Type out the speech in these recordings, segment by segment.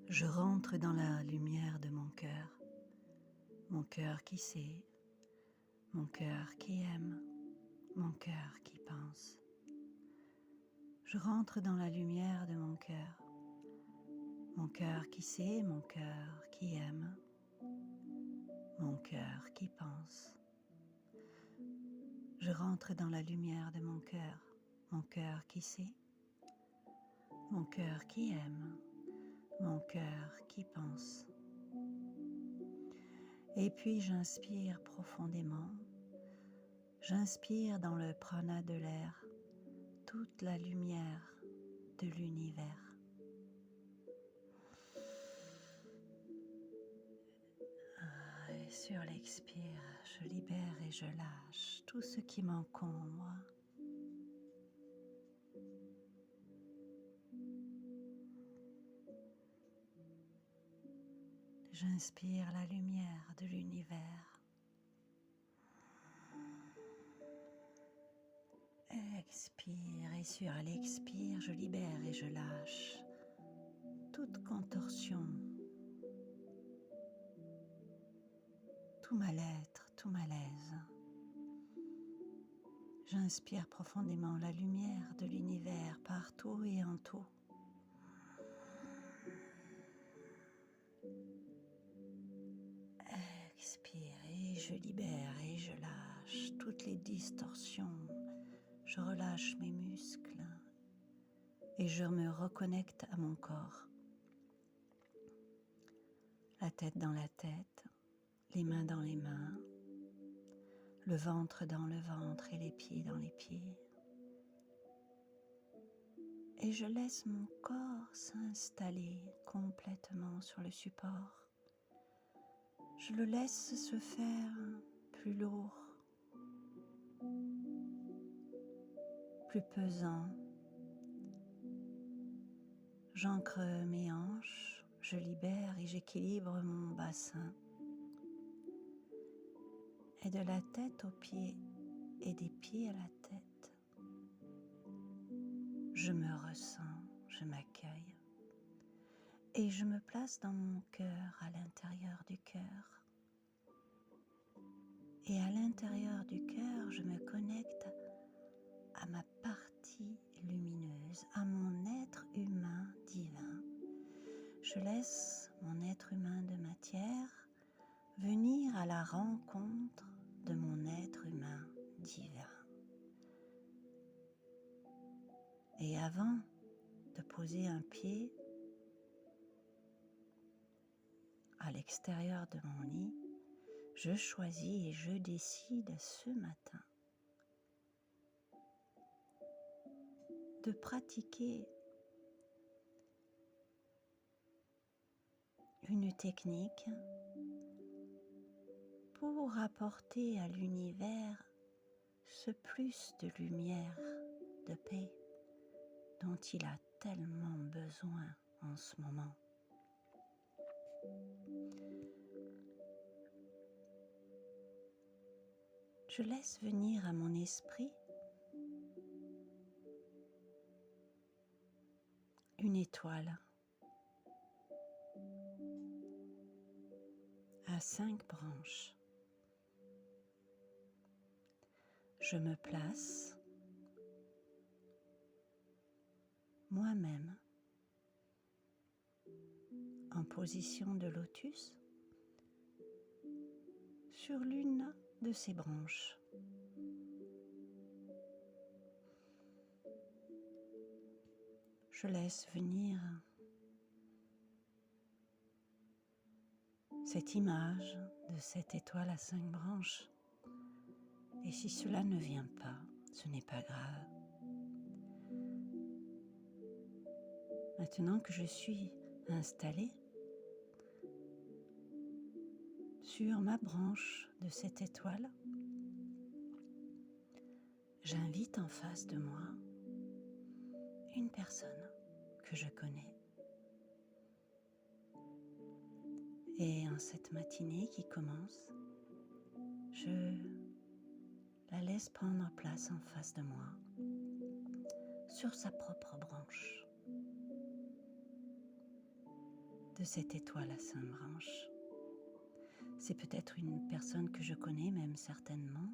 Je rentre dans la lumière de mon cœur qui sait, mon cœur qui aime, mon cœur qui pense. Je rentre dans la lumière de mon cœur qui sait, mon cœur qui aime, mon cœur qui pense. Je rentre dans la lumière de mon cœur qui sait, mon cœur qui aime, mon cœur qui pense. Et puis j'inspire profondément, j'inspire dans le prana de l'air toute la lumière de l'univers. Et sur l'expire, je libère et je lâche tout ce qui m'encombre. J'inspire la lumière de l'univers. Expire et sur l'expire, je libère et je lâche toute contorsion, tout mal-être, tout malaise. J'inspire profondément la lumière de l'univers partout et en tout. Expire et je libère et je lâche toutes les distorsions. Je relâche mes muscles et je me reconnecte à mon corps. La tête dans la tête, les mains dans les mains, le ventre dans le ventre et les pieds dans les pieds. Et je laisse mon corps s'installer complètement sur le support. Je le laisse se faire plus lourd, plus pesant. J'ancre mes hanches, je libère et j'équilibre mon bassin. Et de la tête aux pieds et des pieds à la tête, je me ressens, je m'accueille et je me place dans mon cœur, à l'intérieur du cœur. Et à l'intérieur du cœur, je me connecte à ma partie lumineuse, à mon être humain divin. Je laisse mon être humain de matière venir à la rencontre de mon être humain divin. Et avant de poser un pied à l'extérieur de mon lit, je choisis et je décide ce matin de pratiquer une technique pour apporter à l'univers ce plus de lumière, de paix dont il a tellement besoin en ce moment. Je laisse venir à mon esprit une étoile à 5 branches. Je me place moi-même en position de lotus sur l'une de ces branches. Je laisse venir cette image de cette étoile à 5 branches. Et si cela ne vient pas, ce n'est pas grave. Maintenant que je suis installée sur ma branche de cette étoile, j'invite en face de moi une personne que je connais. Et en cette matinée qui commence, je la laisse prendre place en face de moi, sur sa propre branche. de cette étoile à 5 branches. C'est peut-être une personne que je connais, même certainement.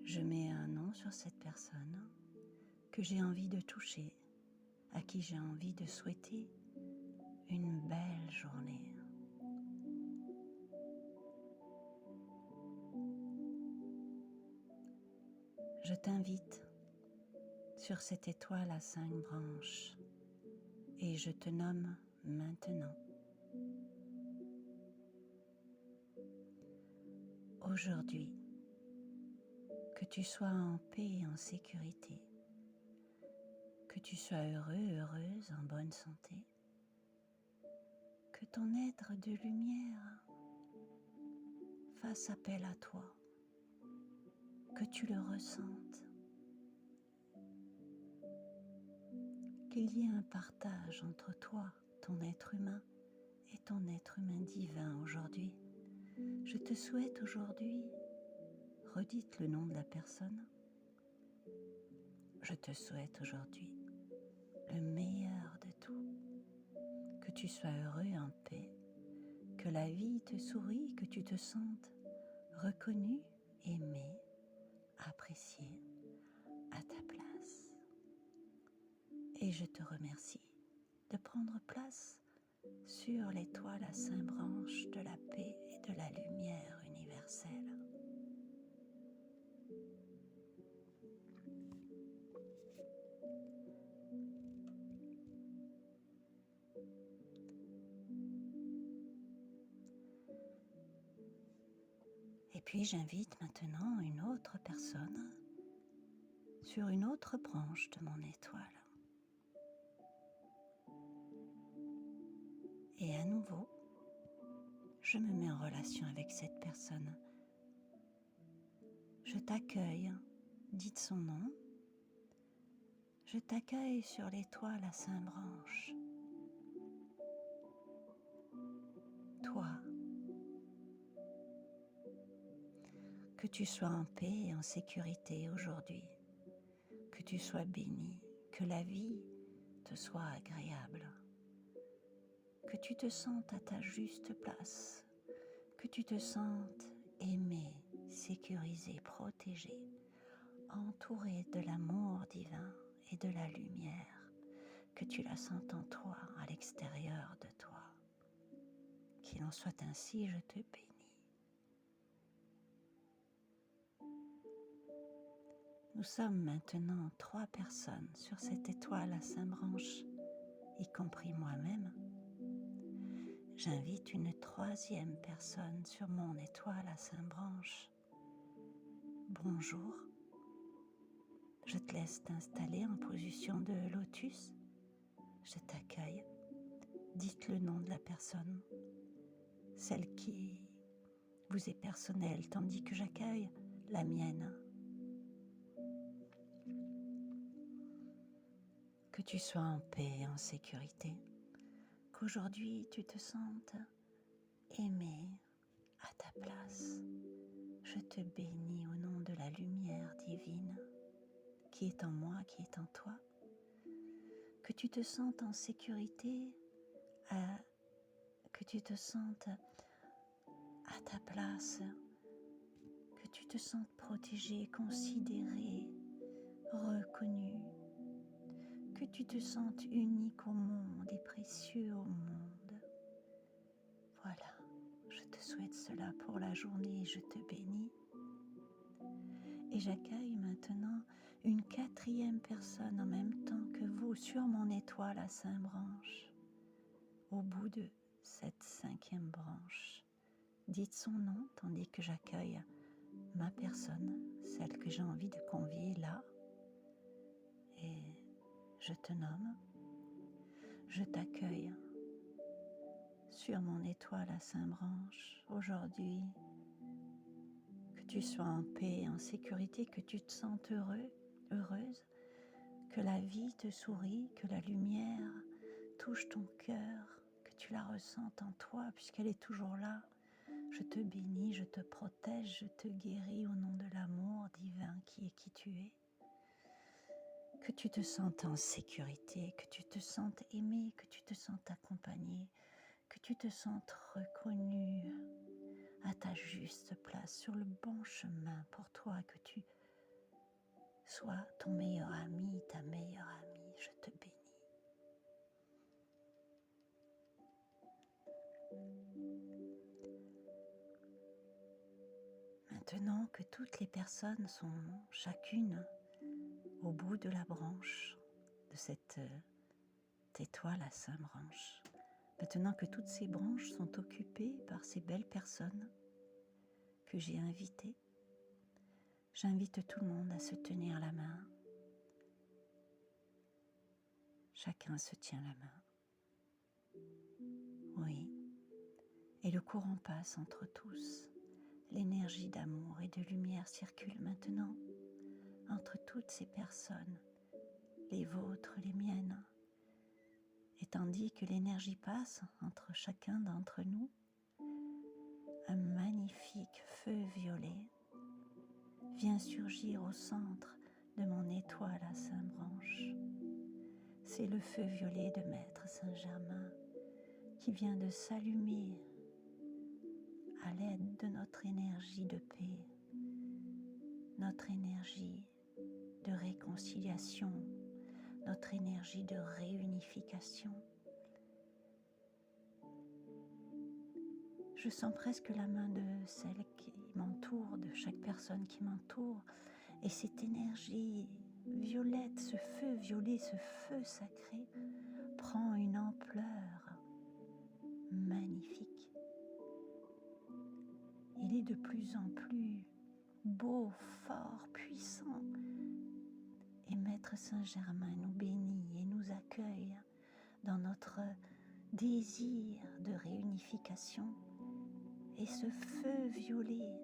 Je mets un nom sur cette personne que j'ai envie de toucher, à qui j'ai envie de souhaiter une belle journée. Je t'invite sur cette étoile à 5 branches et je te nomme maintenant. Aujourd'hui, que tu sois en paix et en sécurité, que tu sois heureux, heureuse, en bonne santé, que ton être de lumière fasse appel à toi, que tu le ressentes, qu'il y ait un partage entre toi, ton être humain, et ton être humain divin aujourd'hui. Je te souhaite aujourd'hui, redites le nom de la personne, je te souhaite aujourd'hui le meilleur de tout, que tu sois heureux et en paix, que la vie te sourie, que tu te sentes reconnu, aimé, apprécié à ta place. Et je te remercie de prendre place sur l'étoile à 5 branches de la paix et de la lumière universelle. Et puis j'invite maintenant une autre personne sur une autre branche de mon étoile. Et à nouveau, je me mets en relation avec cette personne. Je t'accueille, dites son nom. Je t'accueille sur l'étoile à 5 branches. Toi, que tu sois en paix et en sécurité aujourd'hui, que tu sois béni, que la vie te soit agréable, que tu te sentes à ta juste place, que tu te sentes aimé, sécurisé, protégé, entouré de l'amour divin et de la lumière, que tu la sentes en toi, à l'extérieur de toi. Qu'il en soit ainsi, je te bénis. Nous sommes maintenant 3 personnes sur cette étoile à 5 branches, y compris moi-même. J'invite une 3e personne sur mon étoile à 5 branches. Bonjour. Je te laisse t'installer en position de lotus. Je t'accueille. Dites le nom de la personne, celle qui vous est personnelle, tandis que j'accueille la mienne. Que tu sois en paix et en sécurité, qu'aujourd'hui tu te sentes aimé à ta place. Je te bénis au nom de la lumière divine qui est en moi, qui est en toi. Que tu te sentes en sécurité, que tu te sentes à ta place, que tu te sentes protégé, considéré, reconnu, que tu te sentes unique au monde et précieux au monde. Voilà, je te souhaite cela pour la journée et je te bénis. Et j'accueille maintenant une 4e personne en même temps que vous sur mon étoile à 5 branches. Au bout de cette 5e branche, dites son nom tandis que j'accueille ma personne, celle que j'ai envie de convier là. Et je te nomme, je t'accueille sur mon étoile à 5 branches aujourd'hui. Que tu sois en paix et en sécurité, que tu te sentes heureux, heureuse, que la vie te sourit, que la lumière touche ton cœur, que tu la ressentes en toi puisqu'elle est toujours là. Je te bénis, je te protège, je te guéris au nom de l'amour divin qui est qui tu es. que tu te sentes en sécurité, que tu te sentes aimé, que tu te sentes accompagné, que tu te sentes reconnu à ta juste place, sur le bon chemin pour toi, que tu sois ton meilleur ami, ta meilleure amie. Je te bénis. Maintenant que toutes les personnes sont chacune au bout de la branche de cette étoile à 5 branches, maintenant que toutes ces branches sont occupées par ces belles personnes que j'ai invitées, j'invite tout le monde à se tenir la main. Chacun se tient la main. Oui. Et le courant passe entre tous. L'énergie d'amour et de lumière circule maintenant entre toutes ces personnes, les vôtres, les miennes. Et tandis que l'énergie passe entre chacun d'entre nous, un magnifique feu violet vient surgir au centre de mon étoile à 5 branches. C'est le feu violet de Maître Saint-Germain qui vient de s'allumer à l'aide de notre énergie de paix, notre énergie de réconciliation, notre énergie de réunification. Je sens presque la main de celle qui m'entoure, de chaque personne qui m'entoure, et cette énergie violette, ce feu violet, ce feu sacré prend une ampleur magnifique. Il est de plus en plus beau, fort, puissant. Et Maître Saint-Germain nous bénit et nous accueille dans notre désir de réunification. Et ce feu violet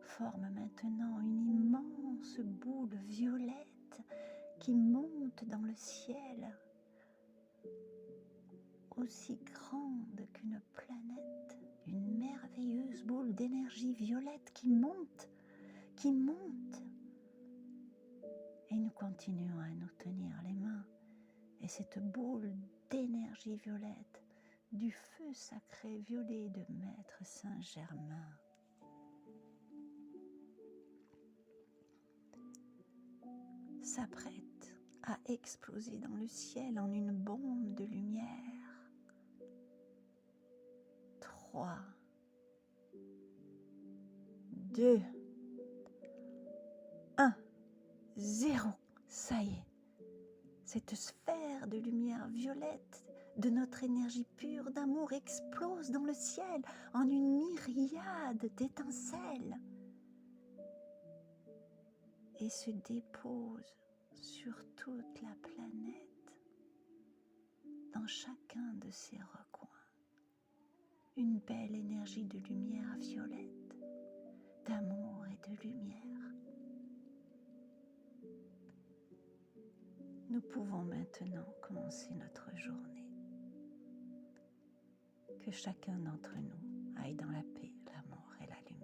forme maintenant une immense boule violette qui monte dans le ciel, aussi grande qu'une planète, une merveilleuse boule d'énergie violette qui monte. Et nous continuons à nous tenir les mains. Et cette boule d'énergie violette, du feu sacré violet de Maître Saint-Germain, s'apprête à exploser dans le ciel en une bombe de lumière. 3, 2, 1, 0. Ça y est, cette sphère de lumière violette de notre énergie pure d'amour explose dans le ciel en une myriade d'étincelles et se dépose sur toute la planète, dans chacun de ses recoins. Une belle énergie de lumière violette, d'amour et de lumière. Nous pouvons maintenant commencer notre journée. Que chacun d'entre nous aille dans la paix, l'amour et la lumière.